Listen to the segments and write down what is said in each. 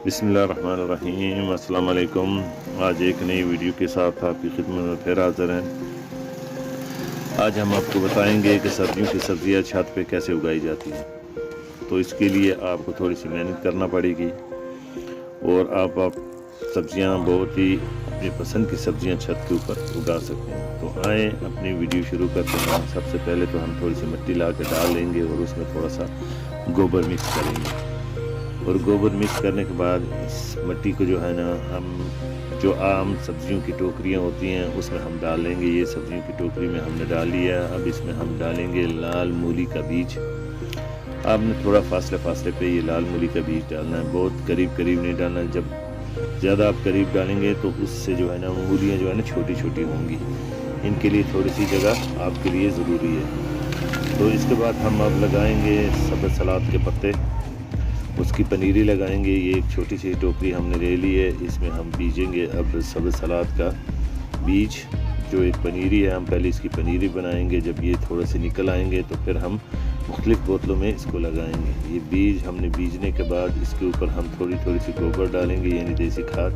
बिस्मिल्लाहिर्रहमानिर्रहीम। अस्सलाम वालेकुम। आज एक नई वीडियो के साथ आपकी खिदमत में फिर हाज़िर हैं। आज हम आपको बताएंगे कि सर्दियों की सब्ज़ियाँ छत पे कैसे उगाई जाती हैं। तो इसके लिए आपको थोड़ी सी मेहनत करना पड़ेगी और आप सब्ज़ियाँ बहुत ही अपनी पसंद की सब्ज़ियाँ छत के ऊपर उगा सकते हैं। तो आए अपनी वीडियो शुरू करते हैं। सबसे पहले तो हम थोड़ी सी मिट्टी ला के डाल लेंगे और उसमें थोड़ा सा गोबर मिक्स करेंगे और गोबर मिक्स करने के बाद इस मिट्टी को जो है ना हम जो आम सब्जियों की टोकरियाँ होती हैं उसमें हम डाल लेंगे। ये सब्जियों की टोकरी में हमने डाल लिया। अब इसमें हम डालेंगे लाल मूली का बीज। आपने थोड़ा फासले पे ये लाल मूली का बीज डालना है, बहुत करीब नहीं डालना। जब ज़्यादा आप करीब डालेंगे तो उससे जो है ना मूलियाँ जो है ना छोटी छोटी होंगी। इनके लिए थोड़ी सी जगह आपके लिए ज़रूरी है। तो इसके बाद हम अब लगाएंगे सब्ज़ सलाद के पत्ते, उसकी पनीरी लगाएंगे। ये एक छोटी सी टोकरी हमने ले ली है, इसमें हम बीजेंगे अब सब्ज़ सलाद का बीज। जो एक पनीरी है हम पहले इसकी पनीरी बनाएंगे। जब ये थोड़े से निकल आएंगे तो फिर हम मुख्तलिफ़ बोतलों में इसको लगाएंगे। ये बीज हमने बीजने के बाद इसके ऊपर हम थोड़ी सी गोबर डालेंगे, यानी देसी खाद,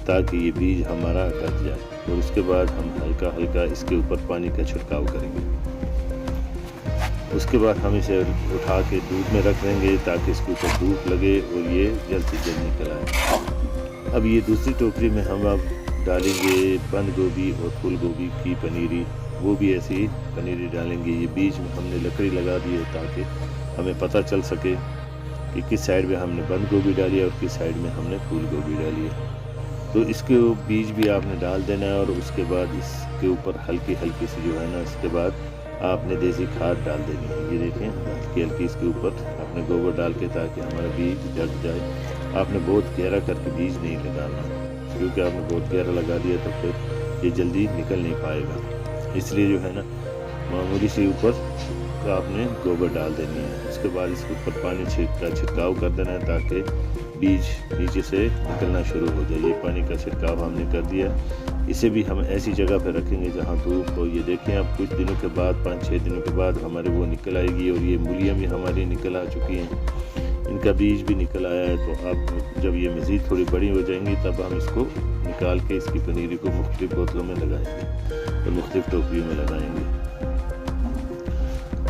ताकि ये बीज हमारा ढक जाए। और उसके बाद हम हल्का इसके ऊपर पानी का छिड़काव करेंगे। उसके बाद हम इसे उठा के धूप में रख देंगे ताकि इसके ऊपर धूप लगे और ये जल्द से जल्द निकल आए। अब ये दूसरी टोकरी में हम अब डालेंगे बंद गोभी और फूल गोभी की पनीरी, वो भी ऐसी ही पनीरी डालेंगे। ये बीच में हमने लकड़ी लगा दी है ताकि हमें पता चल सके कि किस साइड में हमने बंद गोभी डाली है और किस साइड में हमने फूल गोभी डाली है। तो इसके बीज भी आपने डाल देना है और उसके बाद इसके ऊपर हल्की सी जो है ना, इसके बाद आपने देसी खाद डाल देनी है। ये देखें हल्की इसके ऊपर आपने गोबर डाल के, ताकि हमारा बीज ढक जाए। आपने बहुत गहरा करके बीज नहीं लगाना, क्योंकि आपने बहुत गहरा लगा दिया तो फिर ये जल्दी निकल नहीं पाएगा। इसलिए जो है ना मामूली से ऊपर का आपने गोबर डाल देनी है। उसके बाद इसके ऊपर पानी का छिड़काव कर देना है ताकि बीज नीचे से निकलना शुरू हो जाए। ये पानी का छिड़काव हमने कर दिया। इसे भी हम ऐसी जगह पर रखेंगे जहाँ धूप हो। ये देखें अब कुछ दिनों के बाद 5-6 दिनों के बाद हमारे वो निकल आएगी और ये मूलियाँ भी हमारी निकल आ चुकी हैं, इनका बीज भी निकल आया है। तो अब जब ये मज़ीद थोड़ी बड़ी हो जाएंगी तब हम इसको निकाल के इसकी पनीरी को मुख्तलिफ़ बोतलों में लगाएंगे और मुख्तलिफ़ टोकरियों में लगाएंगे।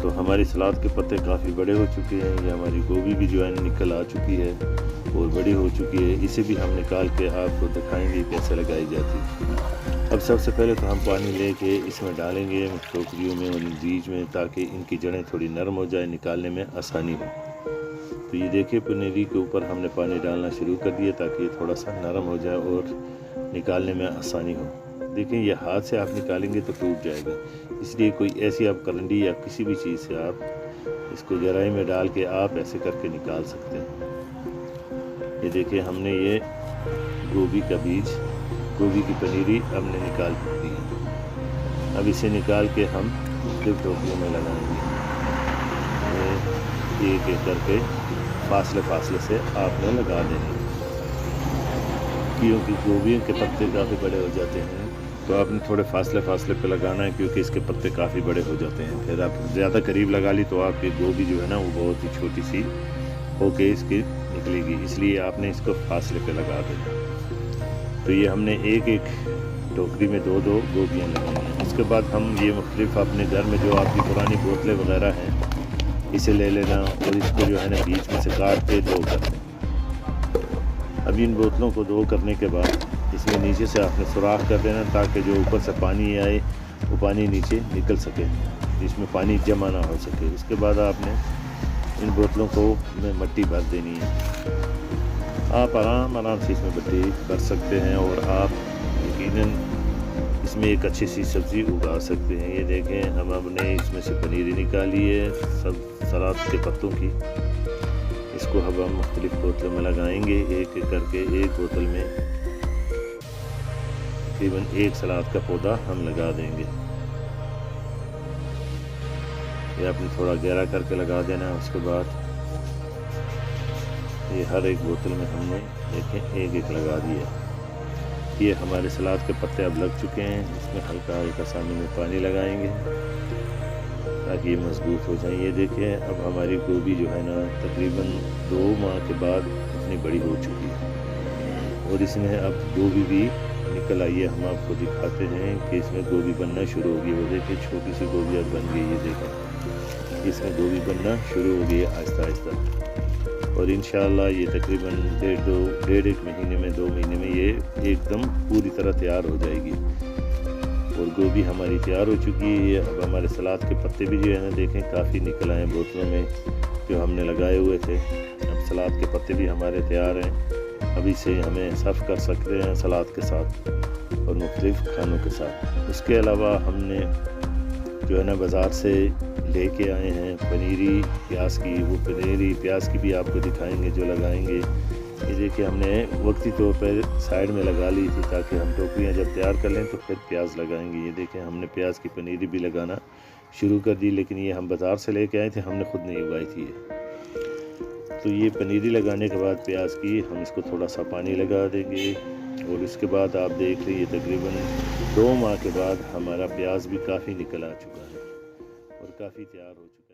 तो हमारी सलाद के पत्ते काफ़ी बड़े हो चुके हैं। ये हमारी गोभी भी जो है निकल आ चुकी है और बड़ी हो चुकी है। इसे भी हम निकाल के आपको दिखाएंगे कैसे लगाई जाती है। अब सबसे पहले तो हम पानी लेके इसमें डालेंगे टोकरियों में और बीज में, ताकि इनकी जड़ें थोड़ी नरम हो जाए, निकालने में आसानी हो। तो ये देखिए पनीरी के ऊपर हमने पानी डालना शुरू कर दिया ताकि ये थोड़ा सा नरम हो जाए और निकालने में आसानी हो। देखें ये हाथ से आप निकालेंगे तो टूट जाएगा, इसलिए कोई ऐसी आप करंडी या किसी भी चीज़ से आप इसको गहराई में डाल के आप ऐसे करके निकाल सकते हैं। ये देखिए हमने ये गोभी का बीज, गोभी की पनीरी हमने निकाल दी है। अब इसे निकाल के हम मुख्तलिफ़ टोकरियों में लगाएंगे। एक करके फासले से आपने लगा देने, क्योंकि गोभी के पत्ते काफ़ी बड़े हो जाते हैं। तो आपने थोड़े फासले पे लगाना है, क्योंकि इसके पत्ते काफ़ी बड़े हो जाते हैं। फिर आप ज़्यादा करीब लगा ली तो आपकी गोभी जो है ना वो बहुत ही छोटी सी होके इसकी निकलेगी, इसलिए आपने इसको फासले पे लगा देना। तो ये हमने एक टोकरी में 2 गोभियाँ लगाई हैं। उसके बाद हम ये मुख्तलिफ़ अपने घर में जो आपकी पुरानी बोतलें वगैरह हैं इसे ले लेना और इसको जो है ना बीच में से काट के 2 कर दें। अब इन बोतलों को 2 करने के बाद इसमें नीचे से आपने सुराख कर देना, ताकि जो ऊपर से पानी आए वो पानी नीचे निकल सके, इसमें पानी जमा ना हो सके। उसके बाद आपने इन बोतलों को में मिट्टी भर देनी है। आप आराम से इसमें मिट्टी भर सकते हैं और आप यकीनन इसमें एक अच्छी सी सब्ज़ी उगा सकते हैं। ये देखें हमने इसमें से पनीरी निकाली है सब सलाद के पत्तों की। इसको अब हम मुख्तलिफ़ बोतलों में लगाएंगे एक करके। एक बोतल में तकरीबन 1 सलाद का पौधा हम लगा देंगे। ये आपने थोड़ा गहरा करके लगा देना है। उसके बाद ये हर एक बोतल में हमने देखें एक लगा दिया। ये हमारे सलाद के पत्ते अब लग चुके हैं। इसमें हल्का सामने में पानी लगाएंगे ताकि ये मजबूत हो जाए। ये देखें अब हमारी गोभी जो है ना तकरीबन 2 माह के बाद इतनी बड़ी हो चुकी है। और इसमें अब गोभी भी निकल आई है। हम आपको दिखाते हैं कि इसमें गोभी बनना शुरू होगी। वो देखिए छोटी सी गोभी अब बन गई है, देखें इसमें गोभी बनना शुरू हो गई है आहिस्ता आहिस्ता। और इंशाअल्लाह ये तकरीबन डेढ़ एक महीने में 2 महीने में ये एकदम पूरी तरह तैयार हो जाएगी। और गोभी हमारी तैयार हो चुकी है। अब हमारे सलाद के पत्ते भी जो है ना देखें काफ़ी निकल आए बोतलों में जो हमने लगाए हुए थे। अब सलाद के पत्ते भी हमारे तैयार हैं। अभी से हमें सर्व कर सकते हैं सलाद के साथ और मुख्तलिफ़ खानों के साथ। उसके अलावा हमने जो है ना बाज़ार से लेके आए हैं पनीरी प्याज की। वो पनीरी प्याज की भी आपको दिखाएंगे जो लगाएंगे। ये देखिए हमने वक्ती तौर पर साइड में लगा ली थी ताकि हम टोकरियाँ जब तैयार कर लें तो फिर प्याज लगाएंगे। ये देखें हमने प्याज की पनीरी भी लगाना शुरू कर दी, लेकिन ये हम बाज़ार से लेके आए थे, हमने खुद नहीं उगाई थी ये। तो ये पनीरी लगाने के बाद प्याज की हम इसको थोड़ा सा पानी लगा देंगे और इसके बाद आप देख लीजिए तकरीबन 2 माह के बाद हमारा प्याज भी काफ़ी निकल आ चुका है और काफ़ी तैयार हो चुका है।